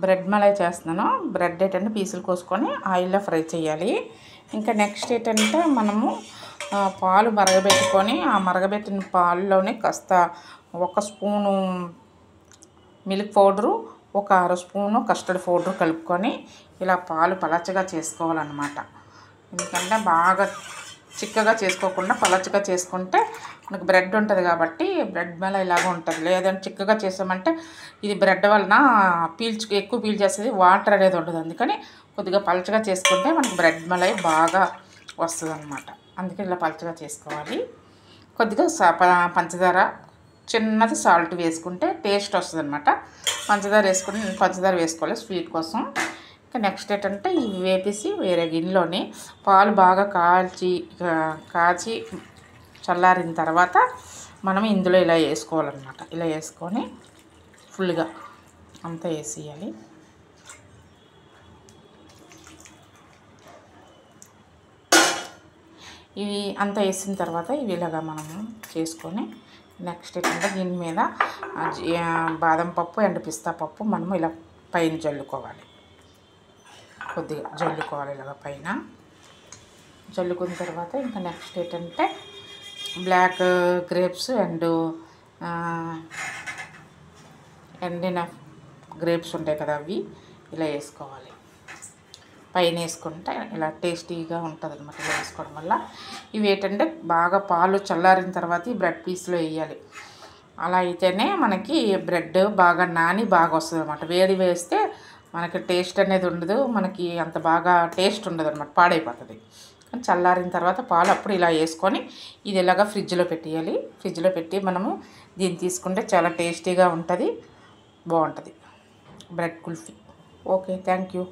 Bread malai చేస్తున్నాను. Bread ఏంటంటే పీసులు కోసుకొని ఆయిల్లో ఫ్రై చేయాలి. ఇంకా నెక్స్ట్ ఏంటంటే మనము పాలు మరగబెట్టుకొని ఆ మరగబెట్టిన పాలులోనే కాస్త 1 spoon milk powder, 1/2 spoon custard powder కలుపుకొని ఇలా పాలు పలచగా చేసుకోవాలన్నమాట. ఎందుకంటే బాగా చిక్కగా చేసుకోకుండా పలచగా చేసుకుంటే మనకు బ్రెడ్ ఉంటుంది కాబట్టి బ్రెడ్ మీద ఇలాగ ఉంటుంది. లేదంటే చిక్కగా చేసామంటే ఇది బ్రెడ్ వలన ఎక్కువ పీల్చేస్తుంది, వాటర్ అనేది ఉండదు. అందుకని కొద్దిగా పలచగా చేసుకుంటే మనకు బ్రెడ్ మలై బాగా వస్తుంది అన్నమాట. అందుకని ఇలా పలచగా చేసుకోవాలి. కొద్దిగా పంచదార, చిన్నది సాల్ట్ వేసుకుంటే టేస్ట్ వస్తుంది అన్నమాట. పంచదార వేసుకోవాలి స్వీట్ కోసం. ఇంకా నెక్స్ట్ ఏంటంటే ఇవి వేపేసి వేరే గిన్నెలోని పాలు బాగా కాచి చల్లారిన తర్వాత మనం ఇందులో ఇలా వేసుకోవాలన్నమాట. ఇలా వేసుకొని ఫుల్గా అంతా వేసేయాలి. ఇవి అంతా వేసిన తర్వాత ఇవి ఇలాగా మనము చేసుకొని నెక్స్ట్ ఏంటంటే దీని మీద బాదం పప్పు అండ్ పిస్తా పప్పు మనము ఇలా పైన జల్లుకోవాలి. కొద్దిగా జల్లుకోవాలి ఇలాగ పైన. జల్లుకున్న తర్వాత ఇంకా నెక్స్ట్ ఏంటంటే బ్లాక్ గ్రేప్స్ అండ్ ఎండిన గ్రేప్స్ ఉంటాయి కదా, అవి ఇలా వేసుకోవాలి. పైన వేసుకుంటే ఇలా టేస్టీగా ఉంటుంది అన్నమాట. ఇలా వేసుకోవడం వల్ల ఇవి ఏంటంటే బాగా పాలు చల్లారిన తర్వాత ఈ బ్రెడ్ పీస్లో వేయాలి. అలా అయితేనే మనకి బ్రెడ్ బాగా నాని బాగా వస్తుంది అన్నమాట. వేడి వేస్తే మనకి టేస్ట్ అనేది ఉండదు, మనకి అంత బాగా టేస్ట్ ఉండదు అన్నమాట, పాడైపోతుంది. కానీ చల్లారిన తర్వాత పాలు అప్పుడు ఇలా వేసుకొని ఇది ఇలాగా ఫ్రిడ్జ్లో పెట్టేయాలి. ఫ్రిడ్జ్లో పెట్టి మనము దీన్ని తీసుకుంటే చాలా టేస్టీగా ఉంటుంది, బాగుంటుంది bread kulfi. Okay, thank you.